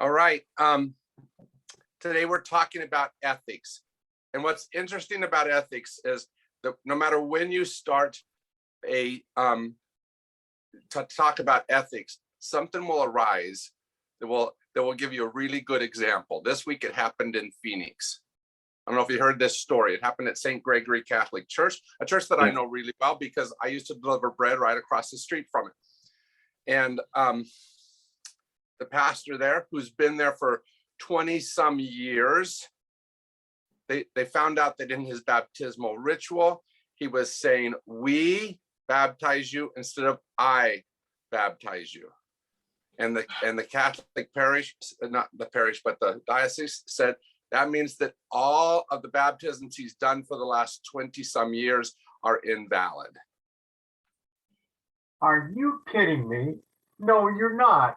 All right. Today we're talking about ethics. And what's interesting about ethics is that no matter when you start to talk about ethics, something will arise that will give you a really good example. This week it happened in Phoenix. I don't know if you heard this story. It happened at St. Gregory Catholic Church, a church that I know really well because I used to deliver bread right across the street from it. And the pastor there, who's been there for 20 some years, they found out that in his baptismal ritual, he was saying, "We baptize you" instead of "I baptize you." And the Catholic parish, not the parish, but the diocese said, that means that all of the baptisms he's done for the last 20 some years are invalid. Are you kidding me? No, you're not.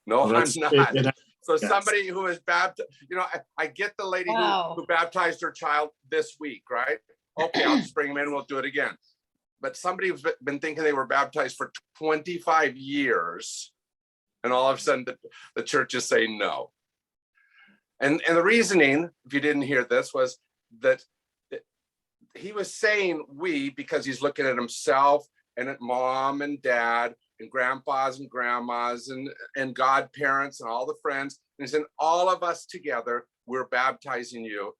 No, Well, I'm not. So yes. somebody who is baptized, I get the lady who baptized her child this week, right? Okay, I'll just bring them in, we'll do it again. But somebody who's been thinking they were baptized for 25 years, and all of a sudden the church is saying no. And the reasoning, if you didn't hear this, was that he was saying we because he's looking at himself and at mom and dad and grandpas and grandmas and godparents and all the friends. And he's saying, all of us together, we're baptizing you.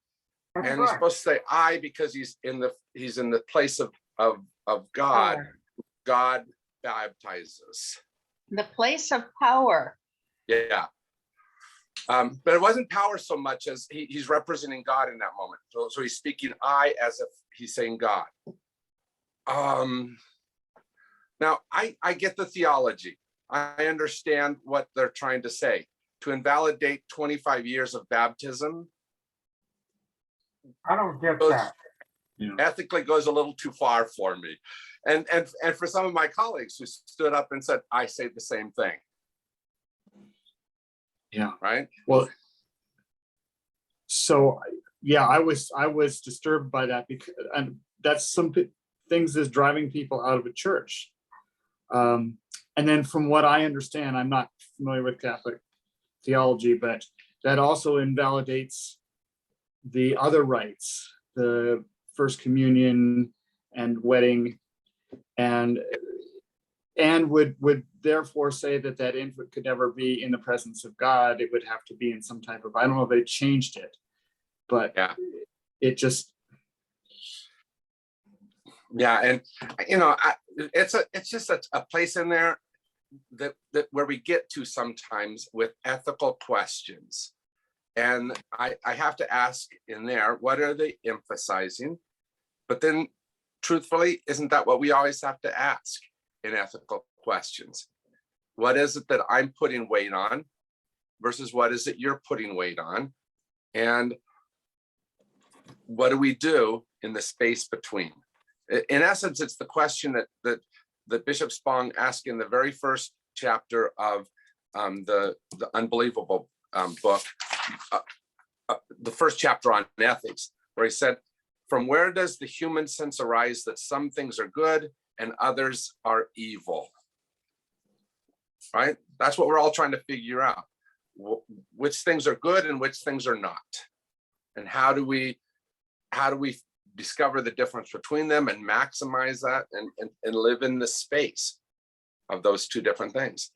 That's and right. He's supposed to say I because he's in the place of God. God baptizes. The place of power. Yeah. But it wasn't power so much as he's representing God in that moment. So he's speaking I as if he's saying God. Now, I get the theology. I understand what they're trying to say. To invalidate 25 years of baptism, I don't get that. ethically goes a little too far for me. And for some of my colleagues who stood up and said, I say the same thing. Yeah. Right. Well, so yeah, I was disturbed by that because, and that's some things that's driving people out of a church. And then from what I understand, I'm not familiar with Catholic theology, but that also invalidates the other rites, the First Communion and wedding, and would therefore say that infant could never be in the presence of God. It would have to be in some type of, I don't know if they changed it, but yeah, it just. Yeah, and it's just a place in there that where we get to sometimes with ethical questions. And I have to ask in there, what are they emphasizing? But then truthfully, isn't that what we always have to ask in ethical questions? What is it that I'm putting weight on versus what is it you're putting weight on? And what do we do in the space between? In essence, it's the question that Bishop Spong asked in the very first chapter of the Unbelievable book, the first chapter on ethics, where he said, from where does the human sense arise that some things are good and others are evil? Right? That's what we're all trying to figure out. Which things are good and which things are not? And how do we discover the difference between them and maximize that and live in the space of those two different things?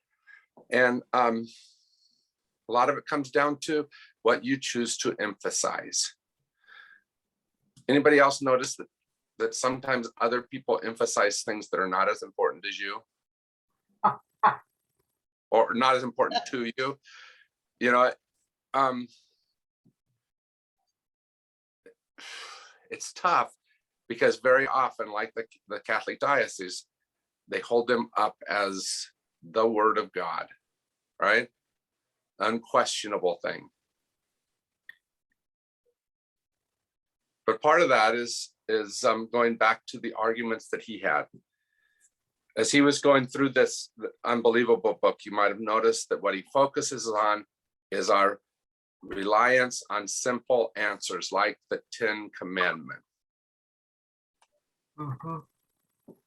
And a lot of it comes down to what you choose to emphasize. Anybody else notice that sometimes other people emphasize things that are not as important as you? Or not as important to you? It's tough because very often, like the Catholic diocese, they hold them up as the word of God, right? Unquestionable thing. But part of that is going back to the arguments that he had. As he was going through this unbelievable book, you might have noticed that what he focuses on is our reliance on simple answers like the 10 Commandments. Mm-hmm.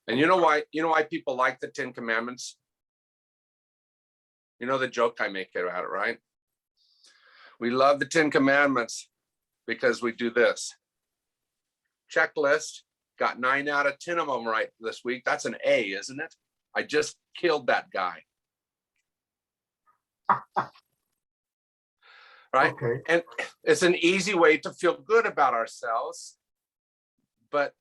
And you know why people like the 10 Commandments? You know the joke I make about it, right? We love the 10 Commandments because we do this. Checklist, got 9 out of 10 of them right this week. That's an A, isn't it? I just killed that guy. Right? Okay. And it's an easy way to feel good about ourselves. But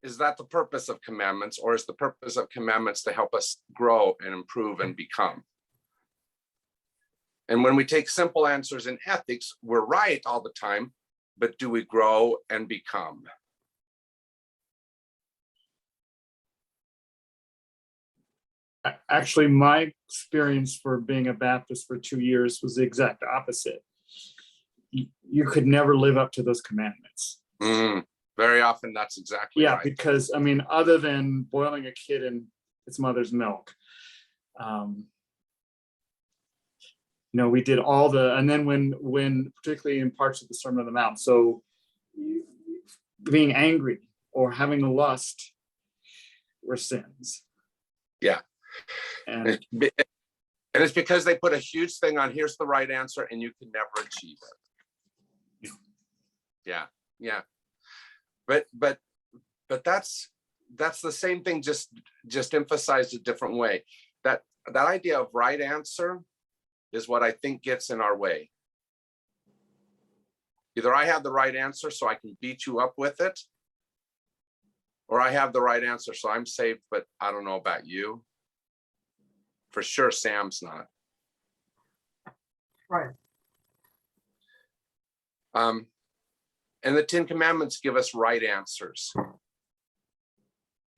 is that the purpose of commandments, or is the purpose of commandments to help us grow and improve and become? And when we take simple answers in ethics, we're right all the time, but do we grow and become? Actually, my experience for being a Baptist for 2 years was the exact opposite. You could never live up to those commandments. Very often that's exactly Yeah, right. because I mean, other than boiling a kid in its mother's milk, we did all the, and then when particularly in parts of the Sermon on the Mount, so being angry or having a lust were sins. Yeah. And it's because they put a huge thing on, here's the right answer, and you can never achieve it. Yeah. But that's the same thing, just emphasized a different way. That idea of right answer is what I think gets in our way. Either I have the right answer so I can beat you up with it, or I have the right answer so I'm saved, but I don't know about you. For sure, Sam's not. Right. And the 10 Commandments give us right answers.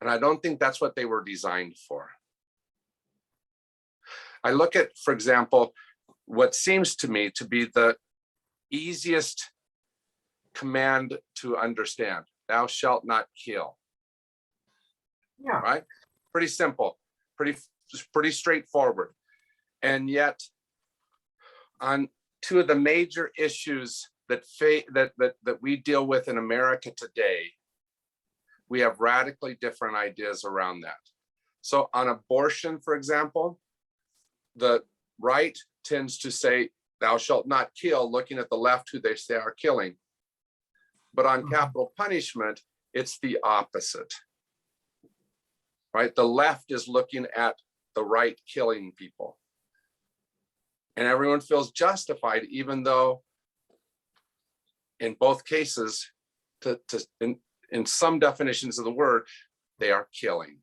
And I don't think that's what they were designed for. I look at, for example, what seems to me to be the easiest command to understand. Thou shalt not kill. Yeah. Right? Pretty simple, pretty straightforward. And yet, on two of the major issues that we deal with in America today, we have radically different ideas around that. So on abortion, for example, the right tends to say, thou shalt not kill, looking at the left who they say are killing. But on capital punishment, it's the opposite. Right? The left is looking at the right killing people. And everyone feels justified, even though in both cases, in some definitions of the word, they are killing.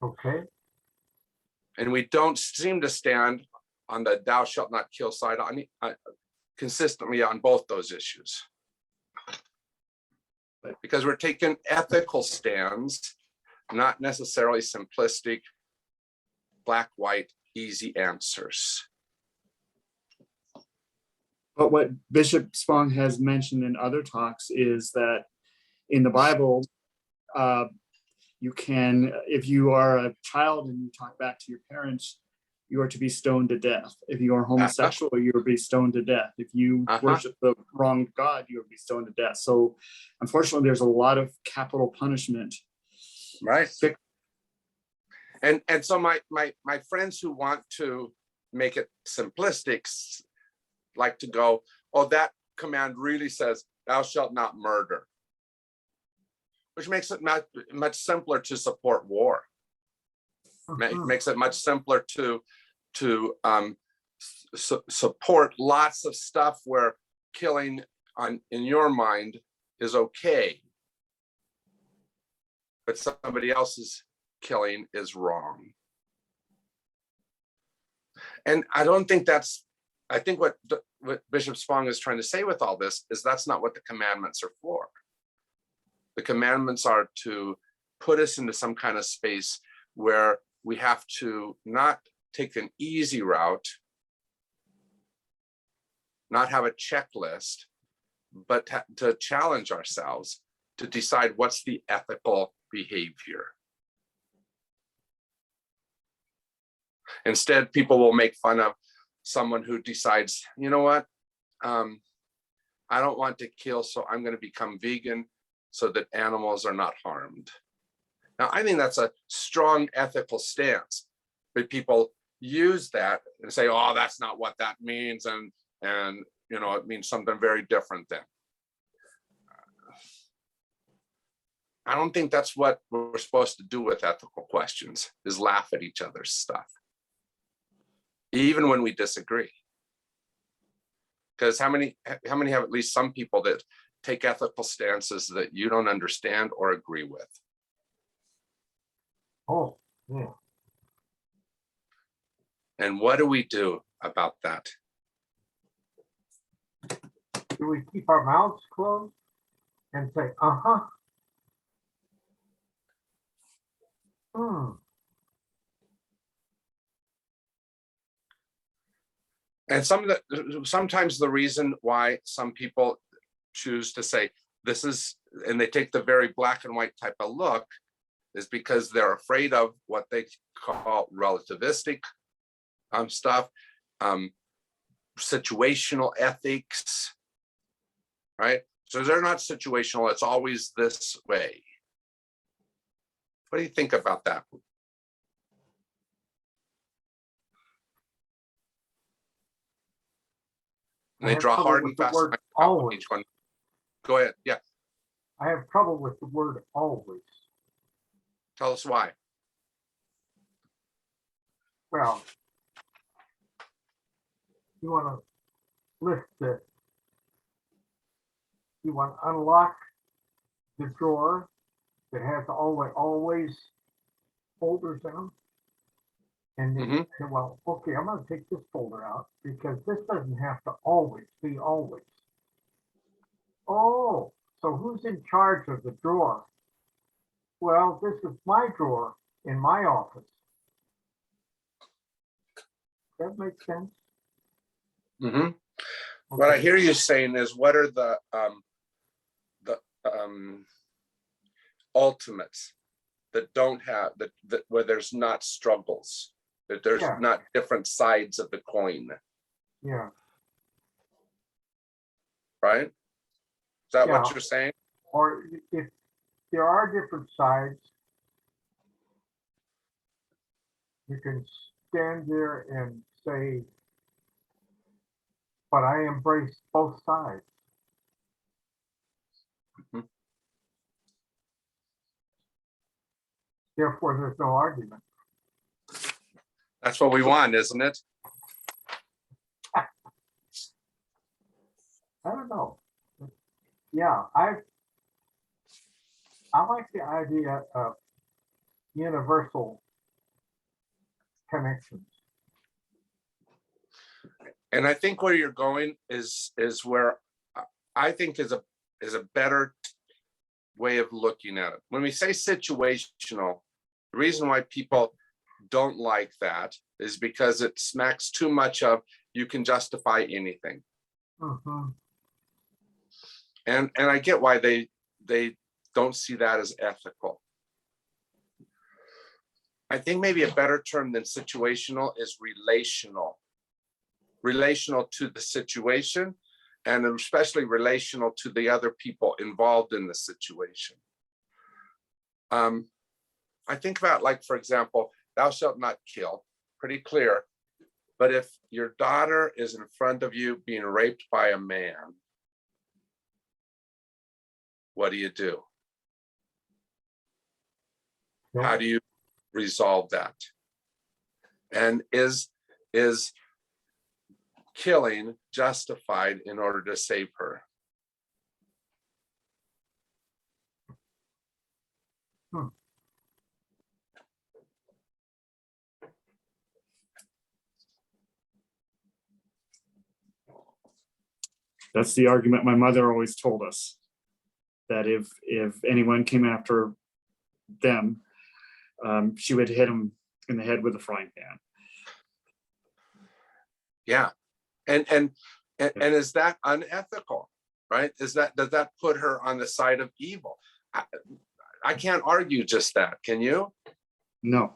Okay. And we don't seem to stand on the thou shalt not kill side consistently on both those issues. Because we're taking ethical stands, not necessarily simplistic, black, white, easy answers. But what Bishop Spong has mentioned in other talks is that in the Bible, you can, if you are a child and you talk back to your parents, you are to be stoned to death. If you are homosexual, you will be stoned to death. If you worship the wrong God, you will be stoned to death. So unfortunately, there's a lot of capital punishment. Right. And so my friends who want to make it simplistic like to go, oh, that command really says, thou shalt not murder, which makes it much simpler to support war. Makes it much simpler to support lots of stuff where killing in your mind is okay, but somebody else's killing is wrong. And I don't think I think what Bishop Spong is trying to say with all this is that's not what the commandments are for. The commandments are to put us into some kind of space where we have to not take an easy route, not have a checklist, but to challenge ourselves to decide what's the ethical behavior. Instead, people will make fun of someone who decides, you know what, I don't want to kill, so I'm going to become vegan so that animals are not harmed. Now, I think that's a strong ethical stance, but people use that and say, oh, that's not what that means, and it means something very different then. I don't think that's what we're supposed to do with ethical questions, is laugh at each other's stuff, even when we disagree. Because how many have at least some people that take ethical stances that you don't understand or agree with? Oh, yeah. And what do we do about that? Do we keep our mouths closed and say, uh-huh? Hmm. And sometimes the reason why some people choose to say this is, and they take the very black and white type of look, is because they're afraid of what they call relativistic stuff, situational ethics, right? So they're not situational, it's always this way. What do you think about that? And they have draw trouble hard with and the fast word lines out with always. each one. Go ahead. Yeah. I have trouble with the word always. Tell us why. Well, you want to list it. You want to unlock the drawer that has always folders in them. And then you say, well, okay, I'm going to take this folder out because this doesn't have to always be always. Oh, so who's in charge of the drawer? Well, this is my drawer in my office. That makes sense. Mm-hmm. What I hear you saying is, what are the ultimates that don't have that where there's not struggles, that there's not different sides of the coin, Yeah. right? Is that what you're saying? Or if there are different sides, you can stand there and say, but I embrace both sides. Mhm. Therefore, there's no argument. That's what we want, isn't it? I don't know. Yeah, I like the idea of universal connections. And I think where you're going is where I think is a better way of looking at it. When we say situational, the reason why people don't like that is because it smacks too much of you can justify anything. Mm-hmm. And I get why they don't see that as ethical. I think maybe a better term than situational is relational. Relational to the situation, and especially relational to the other people involved in the situation. I think about, like, for example, thou shalt not kill, pretty clear. But if your daughter is in front of you being raped by a man, what do you do? How do you resolve that? And is killing justified in order to save her? That's the argument my mother always told us, that if anyone came after them, she would hit them in the head with a frying pan. Yeah. And is that unethical, right? Does that put her on the side of evil? I can't argue just that, can you? No.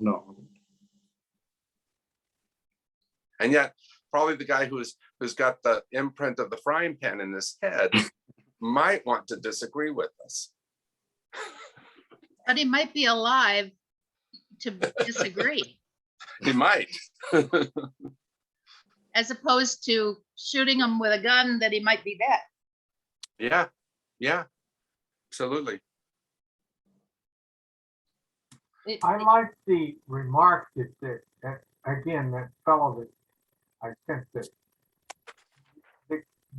And yet probably the guy who's got the imprint of the frying pan in his head might want to disagree with us. But he might be alive to disagree. He might. As opposed to shooting him with a gun that he might be dead. Yeah, yeah, absolutely. I like the remark that again, that fellow that I sent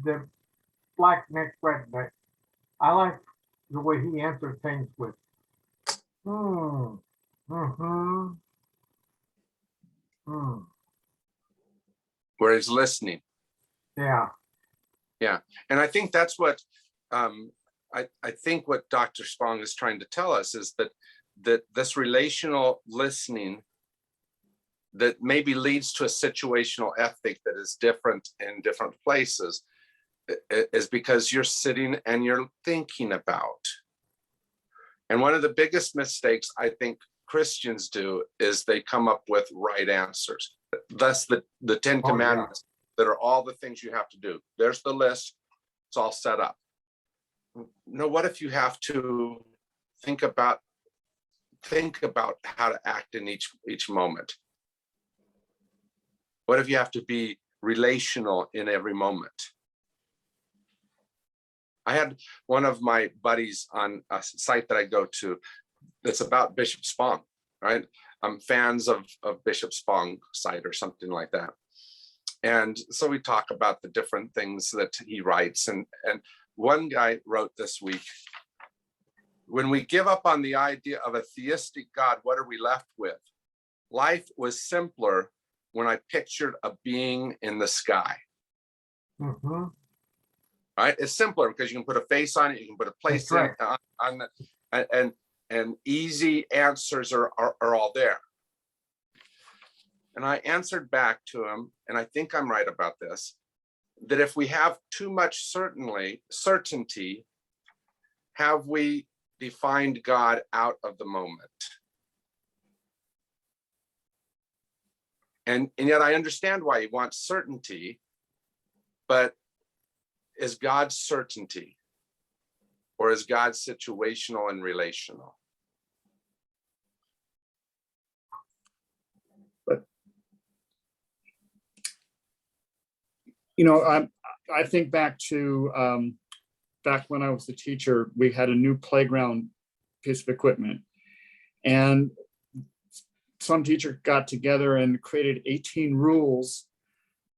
the black neck redneck. I like the way he answered things with, hmm, mm-hmm, hmm, Where he's listening. yeah, And I think that's what I think what Dr. Spong is trying to tell us is that this relational listening that maybe leads to a situational ethic that is different in different places is because you're sitting and you're thinking about. And one of the biggest mistakes I think Christians do is they come up with right answers. Thus the 10 Commandments that are all the things you have to do. There's the list. It's all set up. No, what if you have to think about how to act in each moment? What if you have to be relational in every moment? I had one of my buddies on a site that I go to that's about Bishop Spong, right? I'm fans of Bishop Spong site or something like that. And so we talk about the different things that he writes. And one guy wrote this week, when we give up on the idea of a theistic God, what are we left with? Life was simpler when I pictured a being in the sky. mm-hmm. Right? It's simpler because you can put a face on it, you can put a place That's in on the, and easy answers are all there. And I answered back to him, and I think I'm right about this, that if we have too much certainty, have we defined God out of the moment? And yet I understand why he wants certainty, but is God certainty, or is God situational and relational? But I think back to back when I was a teacher, we had a new playground piece of equipment, and some teacher got together and created 18 rules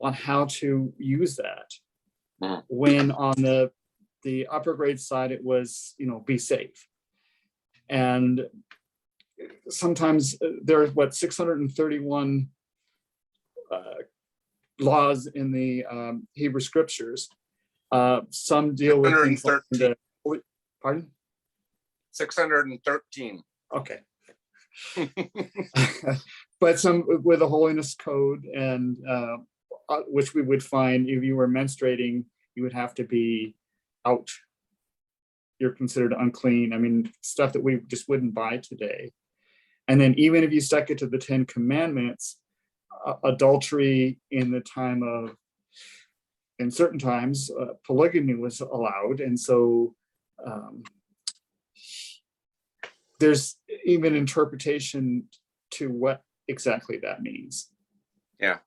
on how to use that. When on the upper grade side, it was, be safe. And sometimes there are 631 laws in the Hebrew scriptures. Some deal with things like pardon? 613. Okay. But some with the holiness code, and which we would find if you were menstruating, you would have to be out. You're considered unclean. I mean, stuff that we just wouldn't buy today. And then even if you stuck it to the 10 Commandments, adultery in certain times, polygamy was allowed. And so there's even interpretation to what exactly that means. Yeah.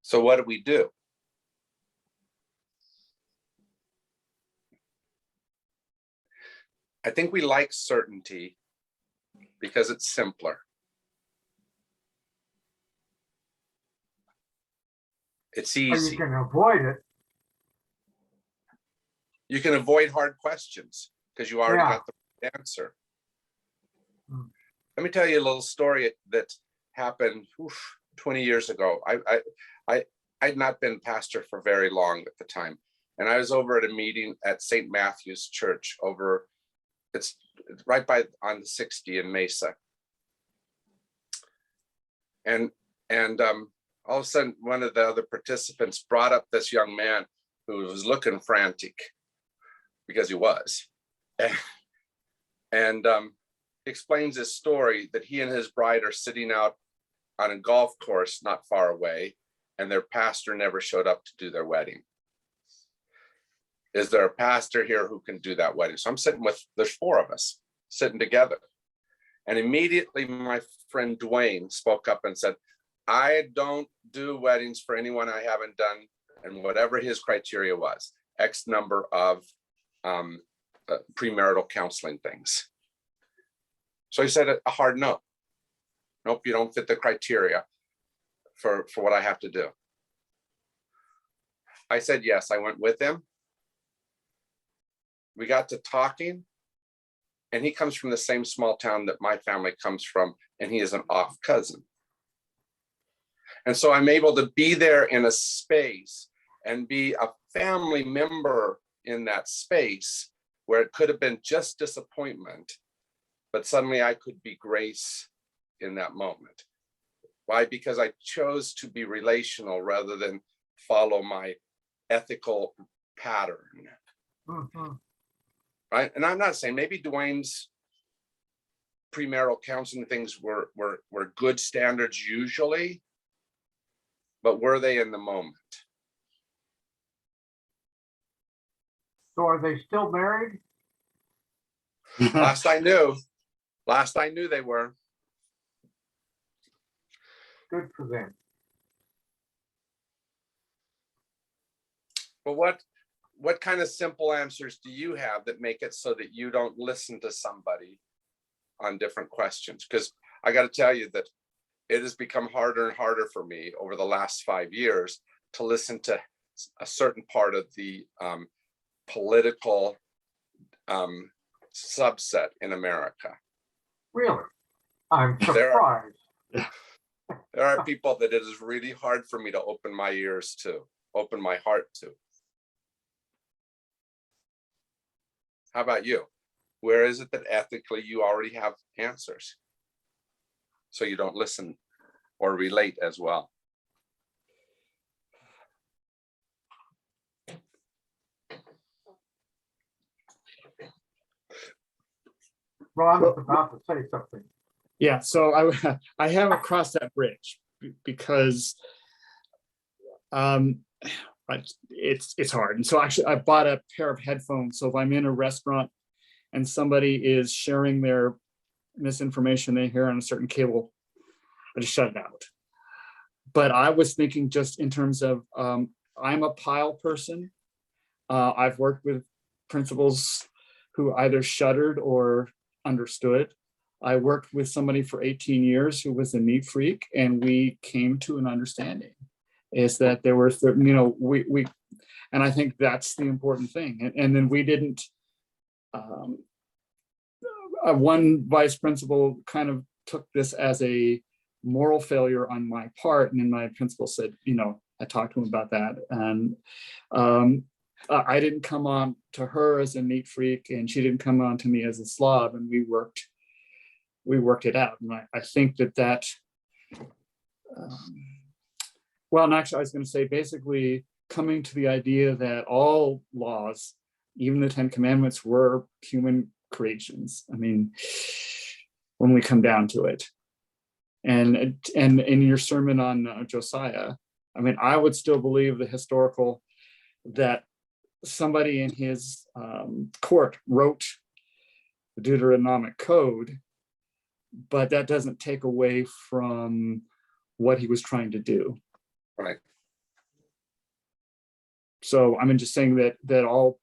So what do we do? I think we like certainty because it's simpler. It's Or easy. you can avoid it. You can avoid hard questions because you already got the answer. Let me tell you a little story that happened 20 years ago. I'd not been pastor for very long at the time. And I was over at a meeting at St. Matthew's Church it's right on the 60 in Mesa. And all of a sudden, one of the other participants brought up this young man who was looking frantic, because he was. And explains his story that he and his bride are sitting out on a golf course not far away, and their pastor never showed up to do their wedding. is there a pastor here who can do that wedding? So I'm sitting with, there's 4 of us sitting together. And immediately my friend Dwayne spoke up and said, I don't do weddings for anyone I haven't done, and whatever his criteria was, X number of premarital counseling things. So he said a hard no. Nope, you don't fit the criteria for what I have to do. I said yes, I went with him. We got to talking, and he comes from the same small town that my family comes from, and he is an off cousin. And so I'm able to be there in a space and be a family member in that space where it could have been just disappointment, but suddenly I could be grace in that moment. Why? Because I chose to be relational rather than follow my ethical pattern. Right? And I'm not saying, maybe Dwayne's premarital counseling things were good standards usually, but were they in the moment? So are they still married? Last I knew they were. Good for them. But what kind of simple answers do you have that make it so that you don't listen to somebody on different questions? Because I got to tell you that it has become harder and harder for me over the last 5 years to listen to a certain part of the political subset in America. Really? I'm There surprised. There are people that it is really hard for me to open my ears to, open my heart to. How about you? Where is it that ethically you already have answers, so you don't listen or relate as well? Ron was about to say something. Yeah, so I haven't crossed that bridge because it's hard. And so actually I bought a pair of headphones. So if I'm in a restaurant and somebody is sharing their misinformation they hear on a certain cable, I just shut it out. But I was thinking just in terms of, I'm a pile person. I've worked with principals who either shuddered or understood. I worked with somebody for 18 years who was a neat freak, and we came to an understanding. Is that there were certain, we, and I think that's the important thing. And then we didn't. One vice principal kind of took this as a moral failure on my part, and then my principal said, I talked to him about that, and I didn't come on to her as a neat freak, and she didn't come on to me as a slob, and we worked it out. And I think that well, and actually I was going to say, basically coming to the idea that all laws, even the 10 Commandments, were human creations. I mean, when we come down to it. And in your sermon on Josiah, I mean, I would still believe the historical, that somebody in his court wrote the Deuteronomic Code, but that doesn't take away from what he was trying to do. Right. So I'm just saying that all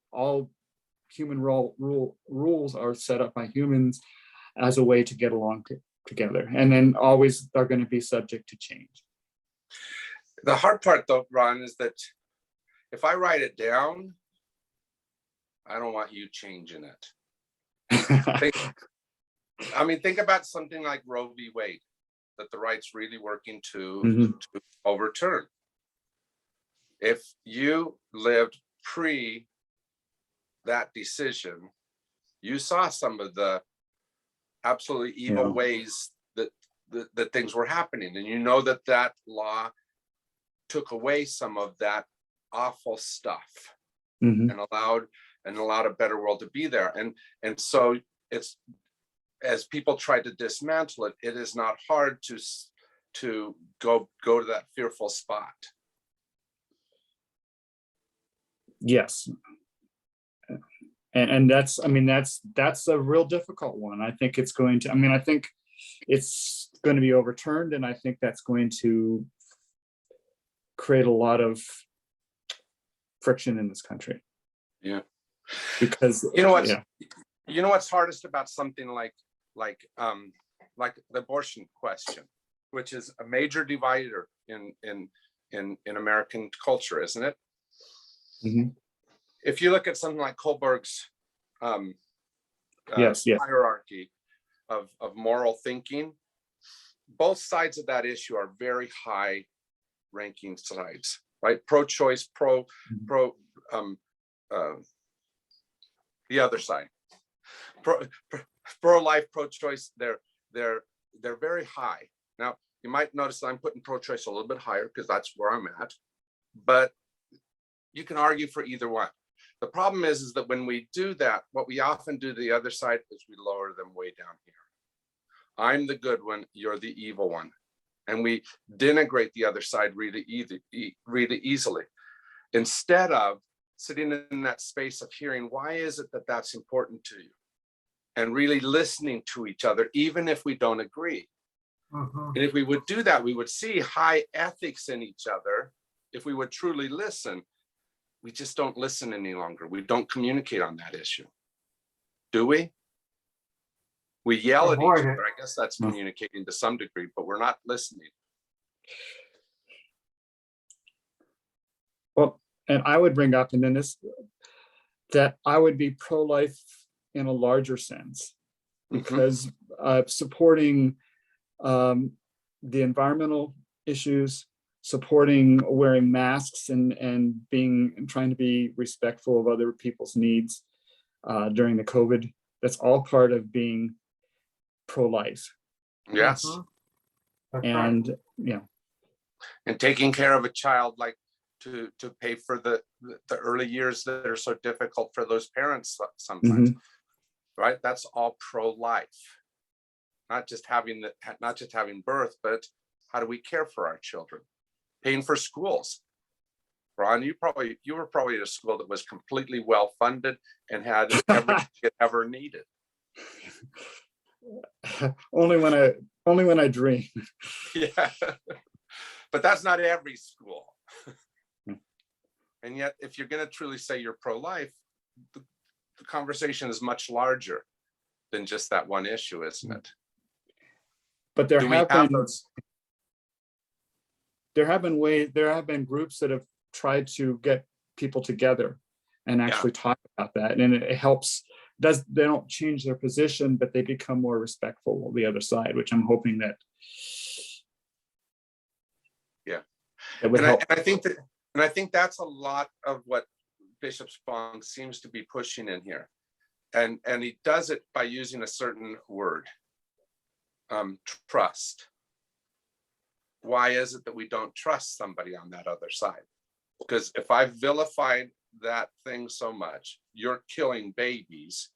human rules are set up by humans as a way to get along together, and then always are going to be subject to change. The hard part, though, Ron, is that if I write it down, I don't want you changing it. Think about something like Roe v. Wade, that the right's really working to overturn. If you lived pre that decision, you saw some of the absolutely evil ways that things were happening, and you know that law took away some of that awful stuff and allowed a better world to be there. And so it's, as people try to dismantle it, it is not hard to go to that fearful spot. Yes. And that's, I mean, that's a real difficult one. I think it's going to, I mean, I think it's going to be overturned, and I think that's going to create a lot of friction in this country. Yeah. Because You know what's yeah. you know what's hardest about something like the abortion question, which is a major divider in American culture, isn't it? Mhm. If you look at something like Kohlberg's Yes. hierarchy of moral thinking, both sides of that issue are very high ranking sides, right? Pro-choice, the other side, pro-life, pro-choice. They're very high. Now you might notice that I'm putting pro-choice a little bit higher because that's where I'm at, but you can argue for either one. The problem is that when we do that, what we often do to the other side is we lower them way down here. I'm the good one, you're the evil one. And we denigrate the other side really easily. Instead of sitting in that space of hearing, why is it that that's important to you? And really listening to each other, even if we don't agree. And if we would do that, we would see high ethics in each other. If we would truly listen, we just don't listen any longer. We don't communicate on that issue. Do we? We yell at each other. I guess that's communicating to some degree, but we're not listening. Well, and I would bring up, and then this, that I would be pro-life in a larger sense, because supporting the environmental issues, supporting wearing masks, and trying to be respectful of other people's needs during the COVID. That's all part of being pro-life. Yes. And right. Yeah. And taking care of a child, like to pay for the early years that are so difficult for those parents sometimes. Right? That's all pro-life. Not just having birth, but how do we care for our children? Paying for schools. Ron, you were probably at a school that was completely well funded and had everything it ever needed. only when I dream. Yeah, but that's not every school. And yet, if you're going to truly say you're pro-life, the conversation is much larger than just that one issue, isn't it? But there have been groups that have tried to get people together and actually talk about that, and it helps. They don't change their position, but they become more respectful of the other side, which I'm hoping that. Yeah, it would help. And I think that's a lot of what Bishop Spong seems to be pushing in here, and he does it by using a certain word, trust. Why is it that we don't trust somebody on that other side? Because if I vilified that thing so much, you're killing babies,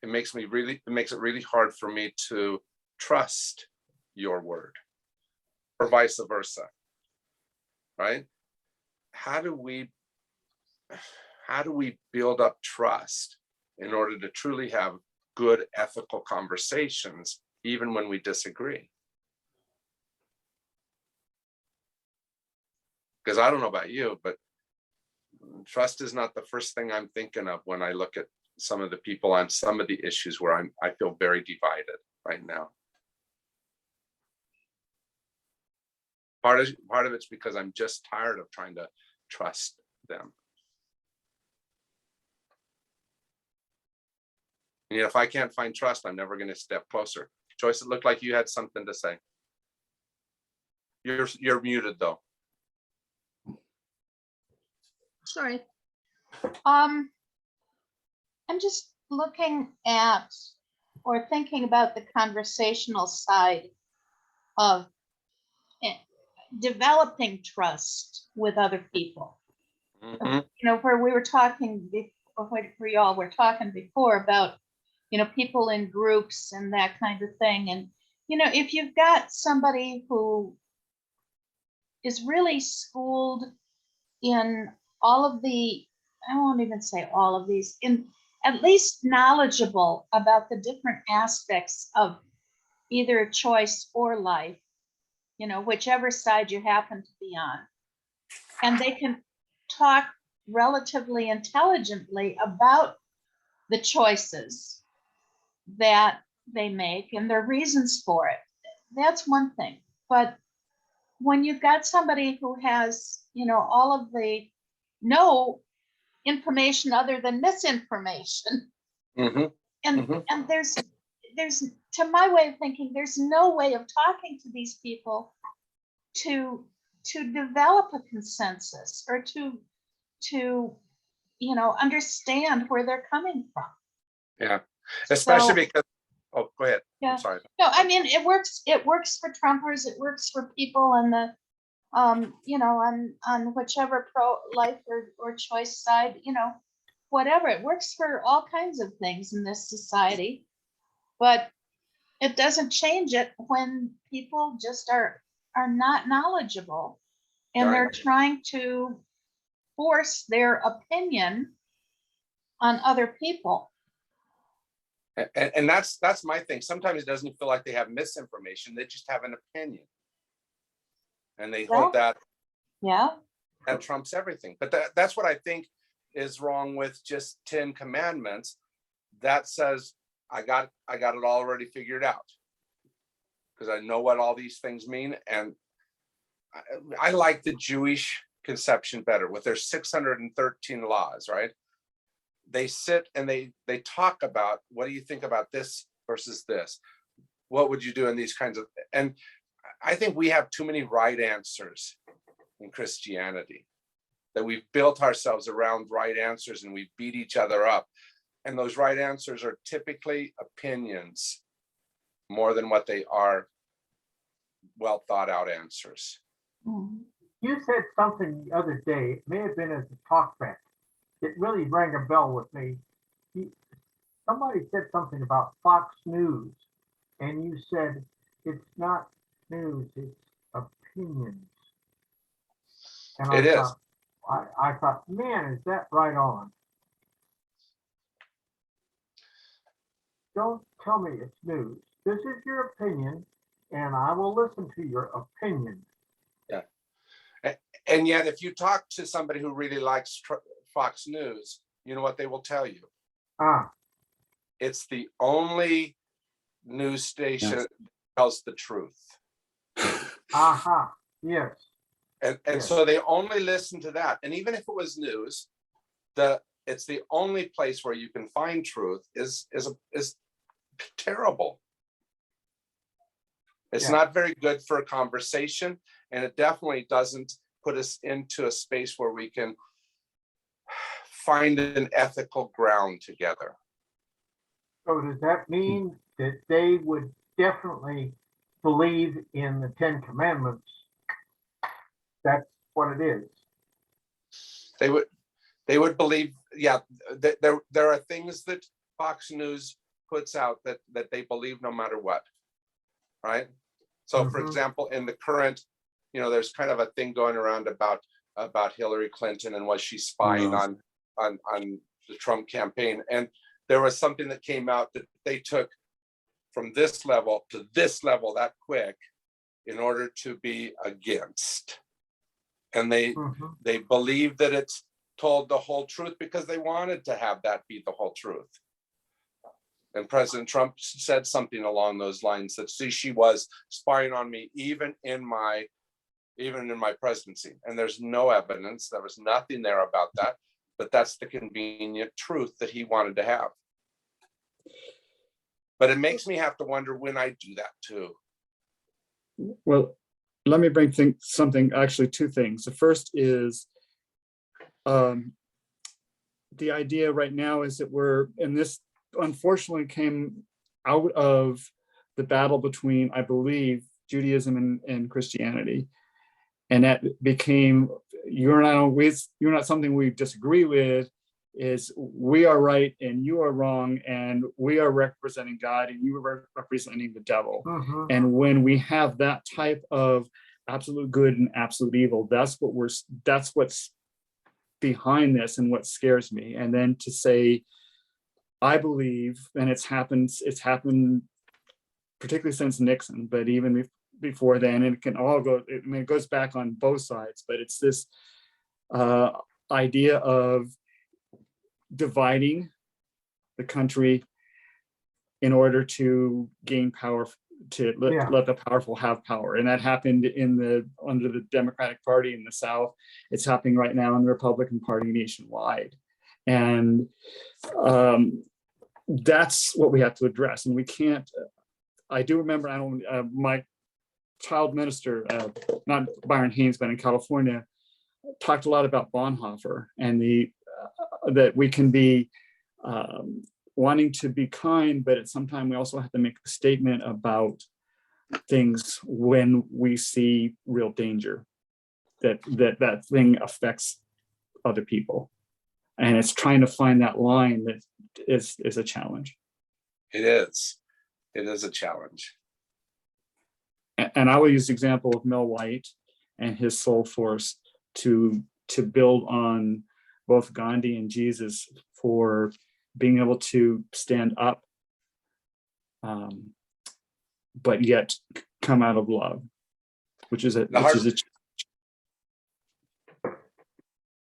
it makes it really hard for me to trust your word, or vice versa. Right? How do we build up trust in order to truly have good ethical conversations, even when we disagree? Because I don't know about you, but trust is not the first thing I'm thinking of when I look at some of the people on some of the issues where I feel very divided right now. Part of it's because I'm just tired of trying to trust them. And if I can't find trust, I'm never going to step closer. Joyce, it looked like you had something to say. You're muted though. Sorry. I'm just looking at or thinking about the conversational side of developing trust with other people. You know, where we were talking before, where y'all were talking before about, you know, people in groups and that kind of thing. And, you know, if you've got somebody who is really schooled in all of the, I won't even say all of these, in at least knowledgeable about the different aspects of either choice or life, whichever side you happen to be on. And they can talk relatively intelligently about the choices that they make and their reasons for it. That's one thing. But when you've got somebody who has, all of the no information other than misinformation, Mhm. and there's to my way of thinking, there's no way of talking to these people to develop a consensus or to understand where they're coming from. Yeah, especially So, because, oh, go ahead. yeah. I'm sorry. No, I mean, it works for Trumpers, it works for people on the on whichever pro-life or choice side, whatever. It works for all kinds of things in this society, but it doesn't change it when people just are not knowledgeable and they're Right. trying to force their opinion on other people. And that's my thing. Sometimes it doesn't feel like they have misinformation. They just have an opinion. And they hold that Yeah. trumps everything. But that's what I think is wrong with just 10 commandments. That says, I got it already figured out. Because I know what all these things mean. And I like the Jewish conception better with their 613 laws, right? They sit and they talk about, what do you think about this versus this? What would you do in these kinds of, and I think we have too many right answers in Christianity, that we've built ourselves around right answers and we beat each other up. And those right answers are typically opinions more than what they are well thought out answers. Mhm. You said something the other day, it may have been as a talkback. It really rang a bell with me. Somebody said something about Fox News, and you said it's not news, it's opinions. And It is. I thought, man, is that right on? Don't tell me it's news. This is your opinion, and I will listen to your opinion. Yeah. And yet, if you talk to somebody who really likes Fox News, you know what they will tell you? It's the only news station that tells the truth. Aha, yes. And Yes. so they only listen to that. And even if it was news, it's the only place where you can find truth is terrible. It's not very good for a conversation, and it definitely doesn't put us into a space where we can find an ethical ground together. So does that mean that they would definitely believe in the 10 Commandments? That's what it is. They would believe, yeah, there are things that Fox News puts out that they believe no matter what, right? So for example, in the current, there's kind of a thing going around about Hillary Clinton and was she spying on the Trump campaign. And there was something that came out that they took from this level to this level that quick in order to be against. And they believe that it's told the whole truth because they wanted to have that be the whole truth. And President Trump said something along those lines that, see, she was spying on me even in my presidency. And there's no evidence. There was nothing there about that. But that's the convenient truth that he wanted to have. But it makes me have to wonder when I do that too. Well, let me bring two things. The first is the idea right now is that and this unfortunately came out of the battle between, I believe, Judaism and Christianity. And that became, you're not something we disagree with, is we are right and you are wrong, and we are representing God and you are representing the devil. And when we have that type of absolute good and absolute evil, that's what's behind this and what scares me. And then to say I believe, and it's happened particularly since Nixon, but even before then, and it can all go, I mean, it goes back on both sides, but it's this idea of dividing the country in order to gain power, to let the powerful have power. And that happened under the Democratic Party in the South. It's happening right now in the Republican Party nationwide. And that's what we have to address. And we can't, I do remember, my child minister, not Byron Haynes, but in California, talked a lot about Bonhoeffer and that we can be wanting to be kind, but at some time we also have to make a statement about things when we see real danger, that thing affects other people. And it's trying to find that line that is a challenge. It is a challenge. And I will use the example of Mel White and his soul force to build on both Gandhi and Jesus for being able to stand up, but yet come out of love,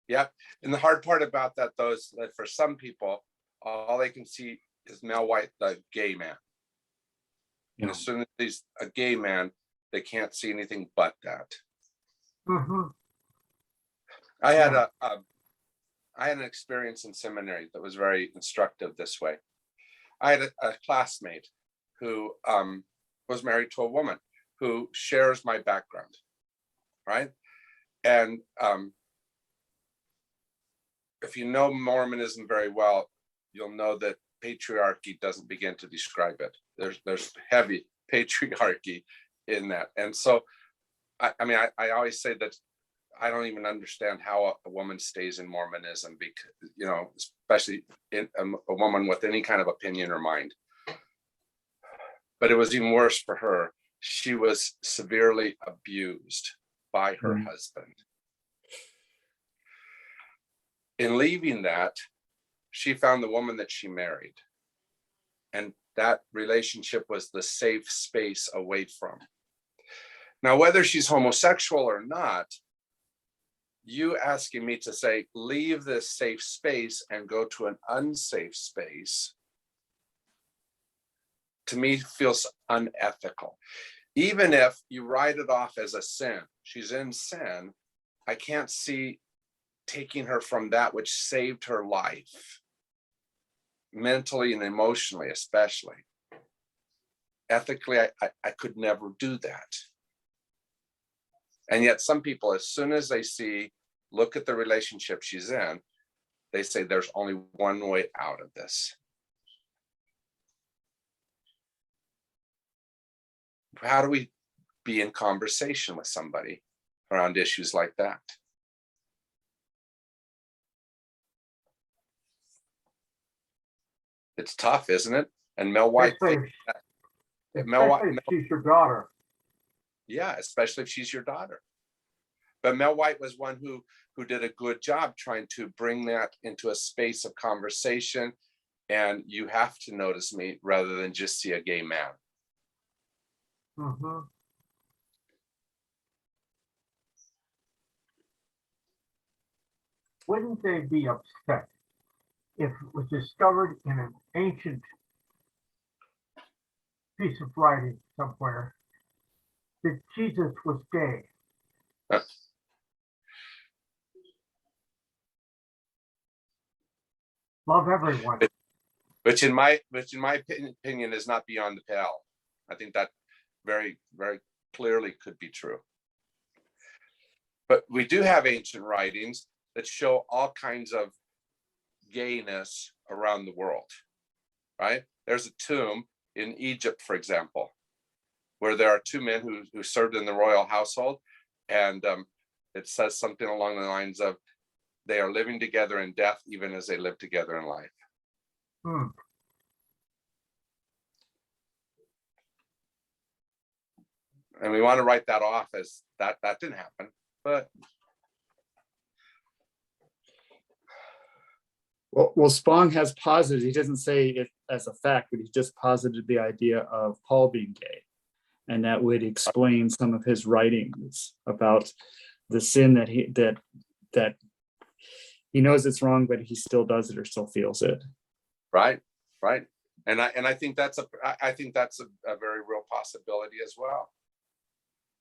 Yeah, and the hard part about that, though, is that for some people, all they can see is Mel White, the gay man. And as soon as he's a gay man, they can't see anything but that. Mm-hmm. I had an experience in seminary that was very instructive this way. I had a classmate who was married to a woman who shares my background, right? And if you know Mormonism very well, you'll know that patriarchy doesn't begin to describe it. There's heavy patriarchy in that. And so, I always say that I don't even understand how a woman stays in Mormonism, because, especially a woman with any kind of opinion or mind. But it was even worse for her. She was severely abused by her husband. In leaving that, she found the woman that she married. And that relationship was the safe space away from. Now, whether she's homosexual or not, you asking me to say, leave this safe space and go to an unsafe space, to me feels unethical. Even if you write it off as a sin, she's in sin, I can't see taking her from that which saved her life, mentally and emotionally, especially. Ethically, I could never do that. And yet some people, as soon as they look at the relationship she's in, they say there's only one way out of this. How do we be in conversation with somebody around issues like that? It's tough, isn't it? And Mel White, she's your daughter. Yeah, especially if she's your daughter. But Mel White was one who did a good job trying to bring that into a space of conversation. And you have to notice me rather than just see a gay man. Mm-hmm. Wouldn't they be upset if it was discovered in an ancient piece of writing somewhere that Jesus was gay? Love everyone. Which in my opinion is not beyond the pale. I think that very, very clearly could be true. But we do have ancient writings that show all kinds of gayness around the world, right? There's a tomb in Egypt, for example, where there are two men who served in the royal household, and it says something along the lines of, they are living together in death even as they live together in life. And we want to write that off as that didn't happen, but Well, Spong has posited, he doesn't say it as a fact, but he just posited the idea of Paul being gay. And that would explain some of his writings about the sin that he knows it's wrong, but he still does it or still feels it. Right. And I think that's a very real possibility as well.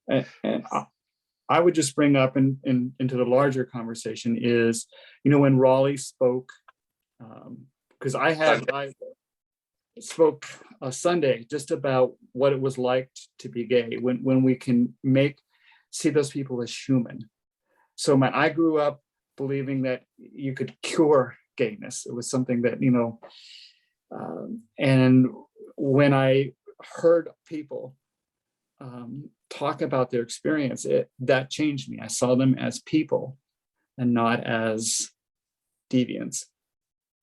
And I would just bring up into the larger conversation is, when Raleigh spoke, because I spoke Sunday just about what it was like to be gay, when we can see those people as human. So I grew up believing that you could cure gayness. It was something that, and when I heard people talk about their experience, that changed me. I saw them as people and not as deviants.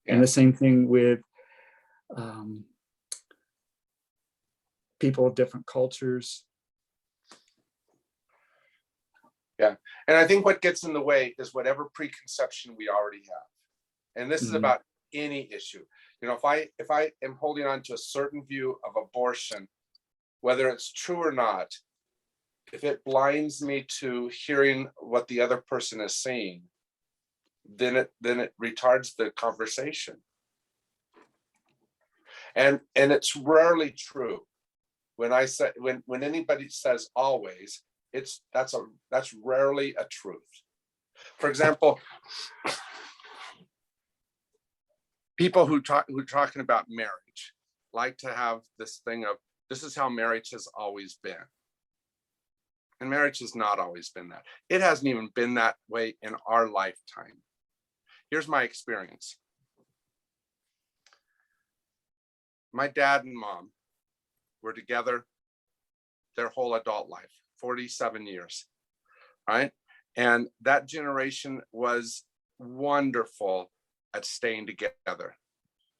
Yeah. And the same thing with people of different cultures. Yeah. And I think what gets in the way is whatever preconception we already have. And this is about any issue. If I am holding on to a certain view of abortion, whether it's true or not, if it blinds me to hearing what the other person is saying, then it retards the conversation. And it's rarely true. When anybody says always, that's rarely a truth. For example, people who talking about marriage like to have this thing of, this is how marriage has always been. And marriage has not always been that. It hasn't even been that way in our lifetime. Here's my experience. My dad and mom were together their whole adult life, 47 years, right? And that generation was wonderful at staying together.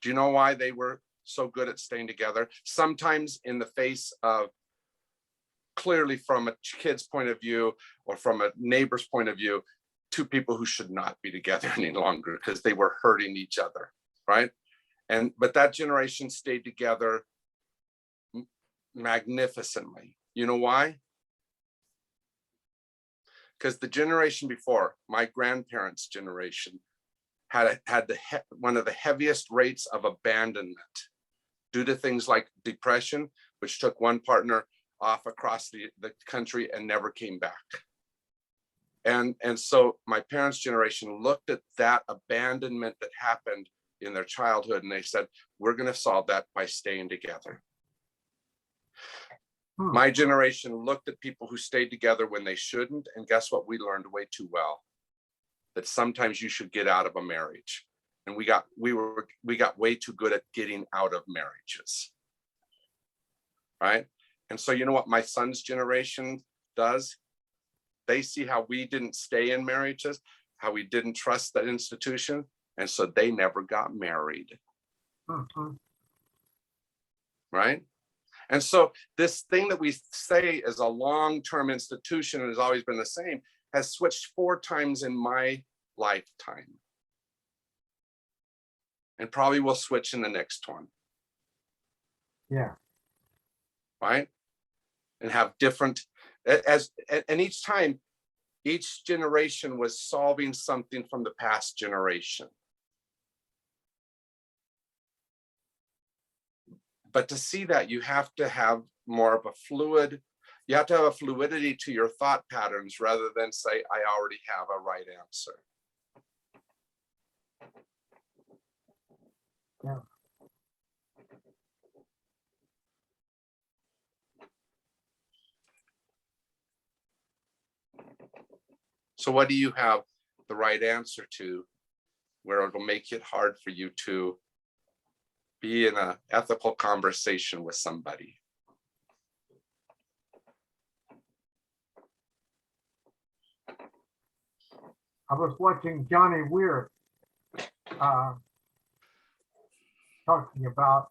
Do you know why they were so good at staying together? Sometimes in the face of, clearly from a kid's point of view or from a neighbor's point of view, two people who should not be together any longer because they were hurting each other, right? But that generation stayed together magnificently. You know why? Because the generation before, my grandparents' generation, had one of the heaviest rates of abandonment due to things like depression, which took one partner off across the country and never came back. And so my parents' generation looked at that abandonment that happened in their childhood and they said, we're going to solve that by staying together. My generation looked at people who stayed together when they shouldn't, and guess what? We learned way too well that sometimes you should get out of a marriage. And we got way too good at getting out of marriages, right? And so you know what my son's generation does? They see how we didn't stay in marriages, how we didn't trust that institution, and so they never got married. Right? And so this thing that we say is a long-term institution and has always been the same has switched 4 times in my lifetime. And probably will switch in the next one. Yeah. Right? And have different, and each time, each generation was solving something from the past generation. But to see that, you have to have more of a you have to have a fluidity to your thought patterns rather than say, I already have a right answer. Yeah. So what do you have the right answer to where it'll make it hard for you to be in an ethical conversation with somebody? I was watching Johnny Weir talking about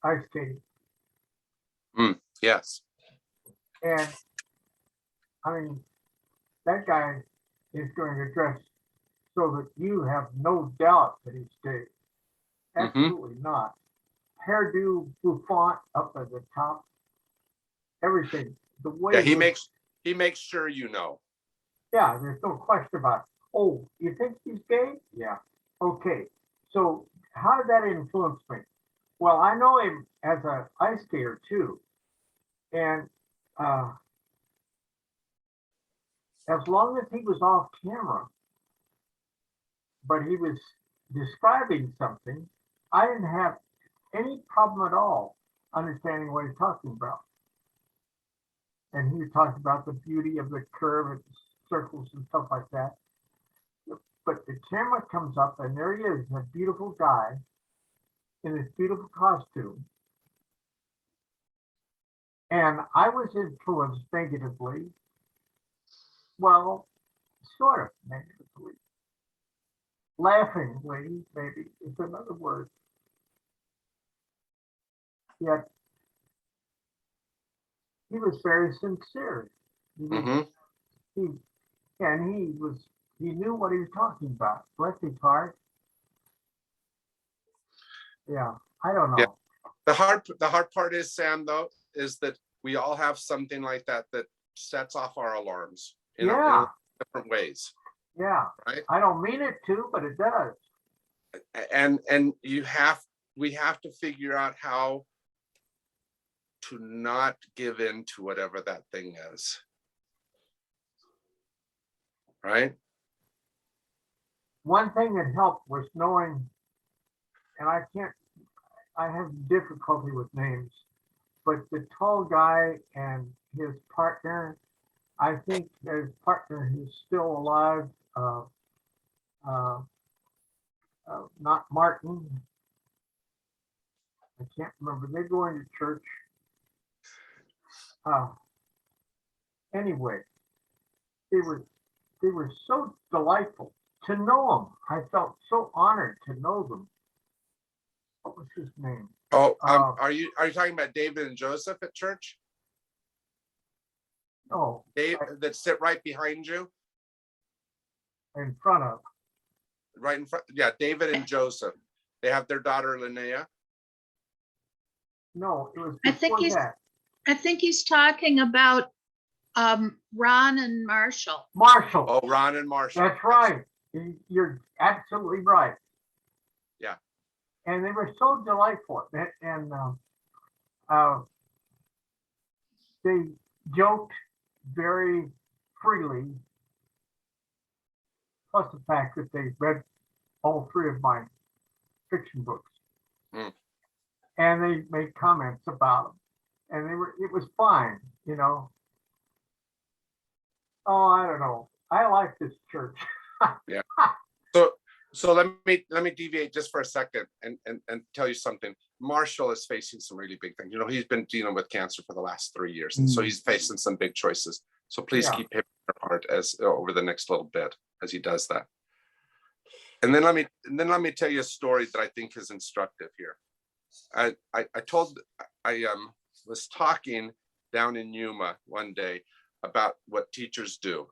ice skating. Yes. And I mean, that guy is going to address so that you have no doubt that he's gay. Mhm. Absolutely not. Hairdo, bouffant up at the top, everything. The way Yeah, he he makes sure you know. yeah, there's no question about it. Oh, you think he's gay? Yeah. Okay. So how did that influence me? Well, I know him as an ice skater too. And as long as he was off camera, but he was describing something, I didn't have any problem at all understanding what he's talking about. And he talked about the beauty of the curve and circles and stuff like that. But the camera comes up and there he is, a beautiful guy in this beautiful costume. And I was influenced negatively. Well, sort of negatively. Laughingly, maybe is another word. Yet he was very sincere. He was, Hmm. he and he knew what he was talking about. Bless his heart. Yeah, I don't Yeah. know. The hard part is, Sam, though, is that we all have something like that that sets off our alarms in Yeah, different ways, yeah. right? I don't mean it to, but it does. And we have to figure out how to not give in to whatever that thing is, right? One thing that helped was knowing, and I have difficulty with names, but the tall guy and his partner, I think his partner who's still alive, uh, not Martin. I can't remember. They're going to church. Uh, anyway, they were they were so delightful to know them. I felt so honored to know them. What was his name? Oh, Uh, are you talking about David and Joseph at church? no, Dave, that sit right behind you, in front of. right in front. Yeah, David and Joseph. They have their daughter Linnea. No, it was I think before that. I think he's talking about Ron and Marshall. Marshall. Oh, Ron and Marshall. That's right. You're absolutely right. Yeah. And they were so delightful. And uh, they joked very freely. Plus the fact that they read all three of my fiction books. Mm. And they made comments about them. And it was fine, you know. Oh, I don't know. I like this church. Yeah. So let me deviate just for a second and tell you something. Marshall is facing some really big things. You know, he's been dealing with cancer for the last 3 years, and so he's facing some big choices. So please Yeah. keep him in your heart as over the next little bit as he does that. And then let me tell you a story that I think is instructive here. I was talking down in Yuma one day about what teachers do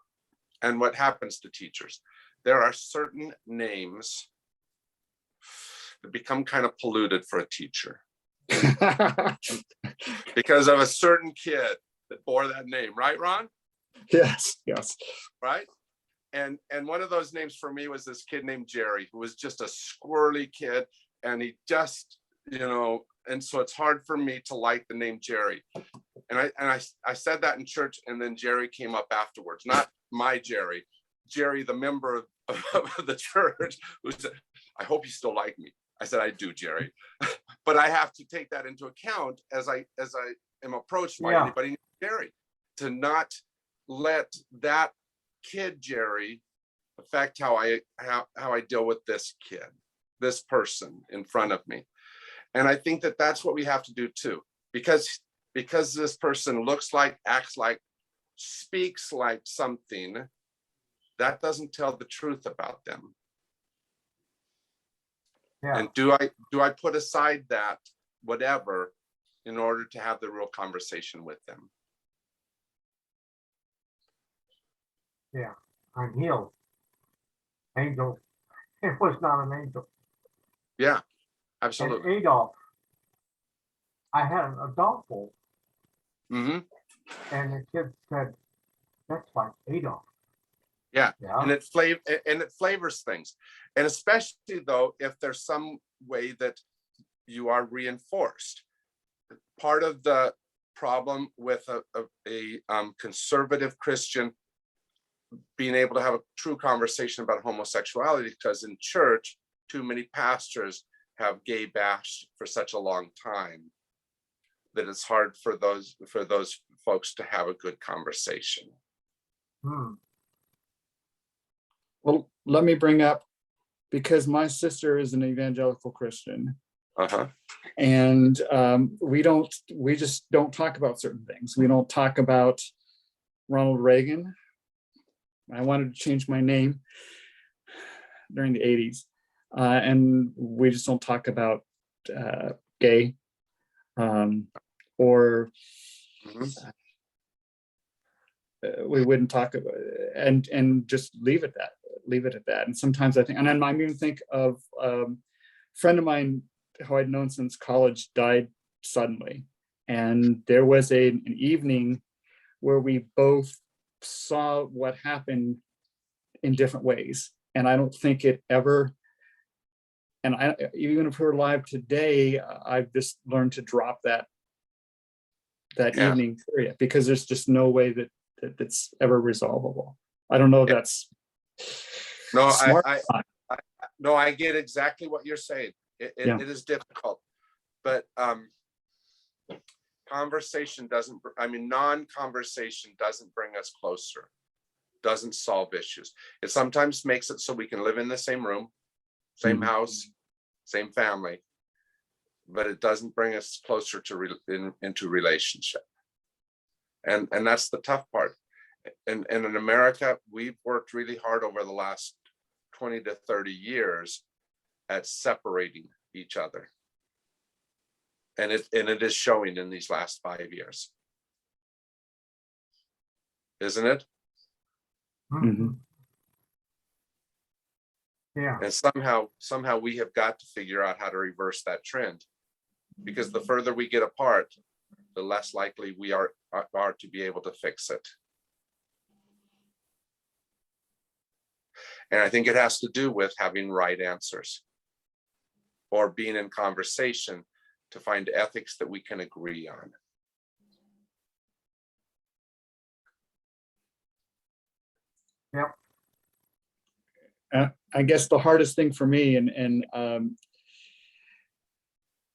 and what happens to teachers. There are certain names that become kind of polluted for a teacher because of a certain kid that bore that name, right, Ron? Yes. Right? And one of those names for me was this kid named Jerry, who was just a squirrely kid, and he just, and so it's hard for me to like the name Jerry. And I said that in church, and then Jerry came up afterwards, not my Jerry, the member of the church, who said, I hope you still like me. I said, I do, Jerry. But I have to take that into account as I am approached by anybody named Jerry, to not let that kid Jerry affect how I deal with this kid, this person in front of me. And I think that that's what we have to do too, because this person looks like, acts like, speaks like something, that doesn't tell the truth about them. Yeah. And do I put aside that whatever in order to have the real conversation with them? Yeah. I'm healed. angel. It was not an angel. Yeah, And absolutely. Adolf, I had an adult bowl, Hmm. and the kid said, "That's like Adolf." Yeah, Yeah. and it flavors things, and especially though if there's some way that you are reinforced. Part of the problem with a conservative Christian being able to have a true conversation about homosexuality, because in church, too many pastors have gay bashed for such a long time that it's hard for those folks to have a good conversation. Hmm. Well, let me bring up, because my sister is an evangelical Christian, Uh-huh. and we just don't talk about certain things. We don't talk about Ronald Reagan. I wanted to change my name during the 80s. And we just don't talk about gay, or Mhm. we wouldn't talk about, and just leave it at that. And sometimes I think, and then I even think of a friend of mine who I'd known since college died suddenly, and there was an evening where we both saw what happened in different ways, and I don't think it ever, and I, even if we're alive today, I've just learned to drop that Yeah. evening period, because there's just no way that it's ever resolvable. I don't know if that's No, smart. no, I get exactly what you're saying. Yeah. It is difficult, but conversation doesn't, non-conversation doesn't bring us closer, doesn't solve issues. It sometimes makes it so we can live in the same room, same house, same family, but it doesn't bring us closer to into relationship. And that's the tough part. And in America, we've worked really hard over the last 20 to 30 years at separating each other. And it is showing in these last 5 years. Isn't it? Mhm. Yeah. And somehow we have got to figure out how to reverse that trend, because the further we get apart, the less likely we are to be able to fix it. And I think it has to do with having right answers, or being in conversation to find ethics that we can agree on. Yep. I guess the hardest thing for me, and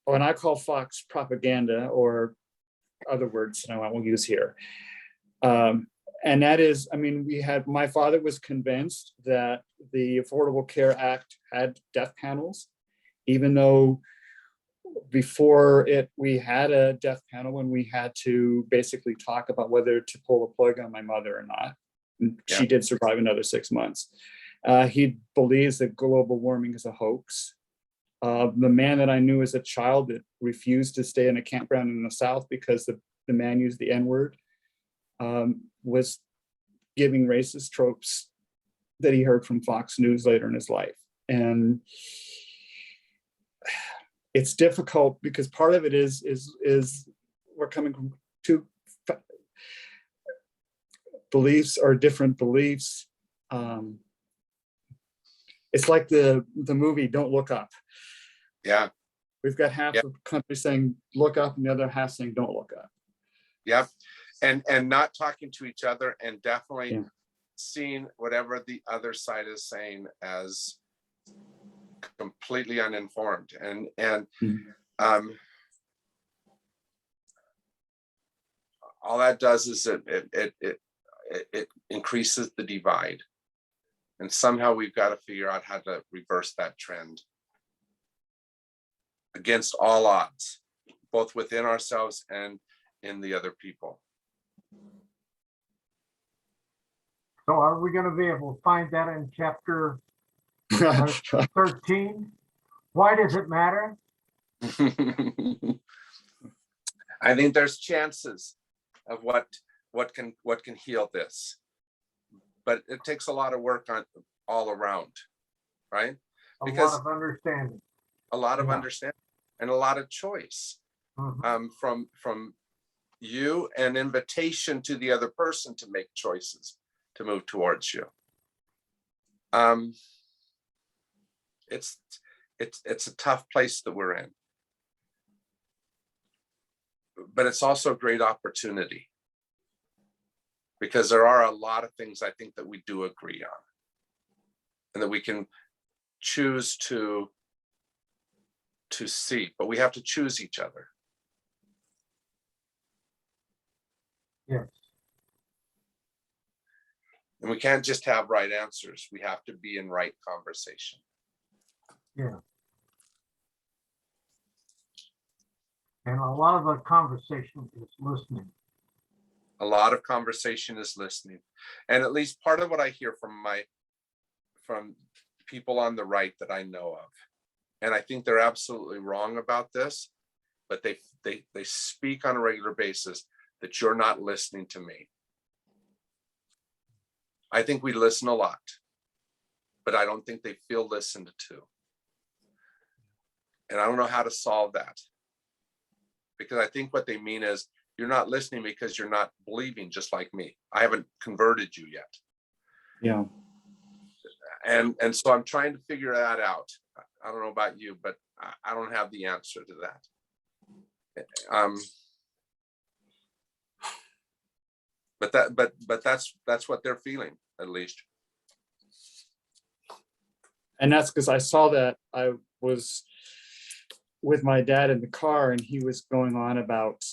when I call Fox propaganda, or other words I won't use here, and that is, my father was convinced that the Affordable Care Act had death panels, even though before it, we had a death panel when we had to basically talk about whether to pull the plug on my mother or not. And Yeah. she did survive another 6 months. He believes that global warming is a hoax. The man that I knew as a child that refused to stay in a campground in the South because the man used the N-word, was giving racist tropes that he heard from Fox News later in his life. And it's difficult because part of it is we're coming from two beliefs, or different beliefs. It's like the movie Don't Look Up. Yeah. We've got half the country saying look up, and the other half saying don't look up. Yep. And not talking to each other, and definitely seeing whatever the other side is saying as completely uninformed. And all that does is it increases the divide. And somehow we've got to figure out how to reverse that trend against all odds, both within ourselves and in the other people. So are we going to be able to find that in chapter 13? Why does it matter? I think there's chances of what can heal this, but it takes a lot of work all around, right? A Because lot of understanding. a lot of Yeah. understanding and a lot of choice Mhm. from you, an invitation to the other person to make choices to move towards you. It's a tough place that we're in, but it's also a great opportunity, because there are a lot of things I think that we do agree on, and that we can choose to see, but we have to choose each other. Yes. And we can't just have right answers. We have to be in right conversation. Yeah. And a lot of the conversation is listening. A lot of conversation is listening. And at least part of what I hear from people on the right that I know of, and I think they're absolutely wrong about this, but they speak on a regular basis that you're not listening to me. I think we listen a lot, but I don't think they feel listened to. And I don't know how to solve that, because I think what they mean is you're not listening because you're not believing just like me. I haven't converted you yet. Yeah. And so I'm trying to figure that out. I don't know about you, but I don't have the answer to that. But that's what they're feeling, at least. And that's because I saw that. I was with my dad in the car, and he was going on about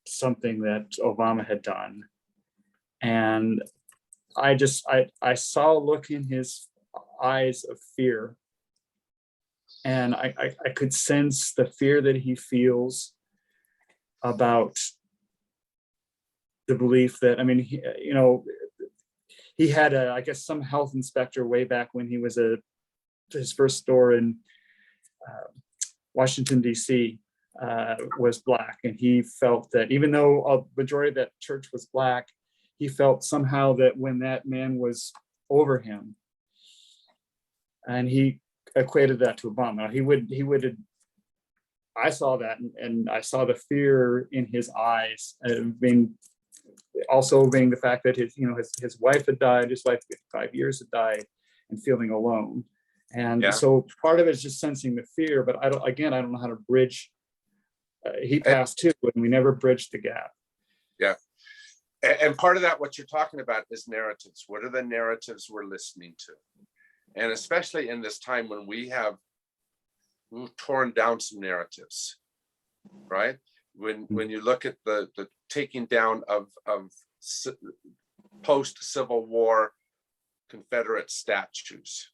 something that Obama had done. And I saw a look in his eyes of fear. And I could sense the fear that he feels about the belief that, I mean, he had I guess some health inspector way back when he was his first store in Washington, D.C. Was Black. And he felt that even though a majority of that church was Black, he felt somehow that when that man was over him, and he equated that to Obama, he would I saw that, and I saw the fear in his eyes, being the fact that his wife had died, his wife 5 years had died, and feeling alone. And Yeah. so part of it is just sensing the fear, but I don't know how to bridge. He passed too, and we never bridged the gap. Yeah. And part of that, what you're talking about, is narratives. What are the narratives we're listening to? And especially in this time when we've torn down some narratives, right? When you look at the taking down of post-Civil War Confederate statues,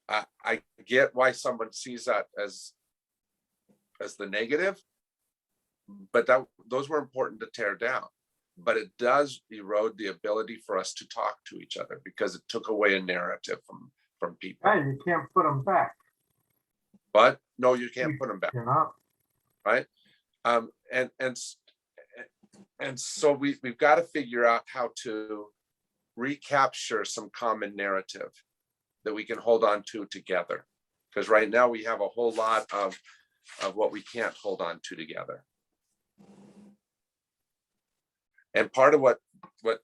I get why someone sees that as the negative, but those were important to tear down. But it does erode the ability for us to talk to each other, because it took away a narrative from people. And you can't put them back. But no, you can't put them back, Cannot. right? And so we've got to figure out how to recapture some common narrative that we can hold on to together, because right now we have a whole lot of what we can't hold on to together. And part of what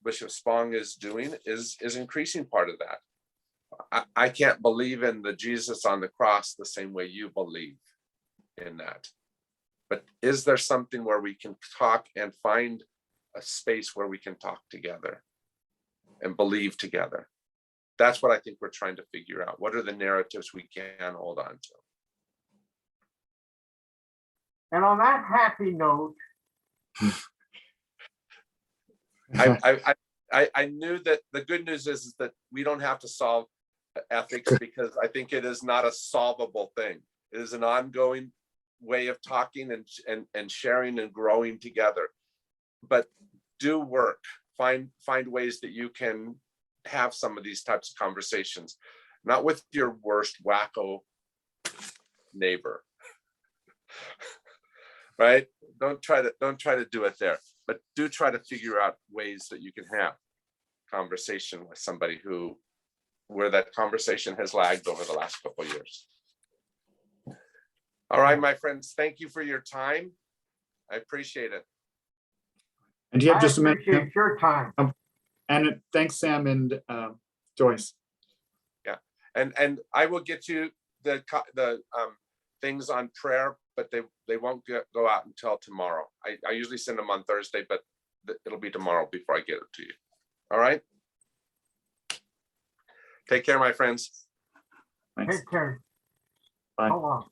Bishop Spong is doing is increasing part of that. I can't believe in the Jesus on the cross the same way you believe in that. But is there something where we can talk and find a space where we can talk together and believe together? That's what I think we're trying to figure out. What are the narratives we can hold on to? And on that happy note, I knew that the good news is that we don't have to solve ethics, because I think it is not a solvable thing. It is an ongoing way of talking and sharing and growing together. But do work, find ways that you can have some of these types of conversations, not with your worst wacko neighbor, right? Don't try to do it there, but do try to figure out ways that you can have conversation with somebody who where that conversation has lagged over the last couple of years. All right, my friends, thank you for your time. I appreciate it. And do you have I just a minute? appreciate your time. And thanks, Sam and Joyce. And I will get you the things on prayer, but they won't go out until tomorrow. I usually send them on Thursday, but it'll be tomorrow before I get it to you. All right. Take care, my friends. Thanks. Take care. Bye. So long.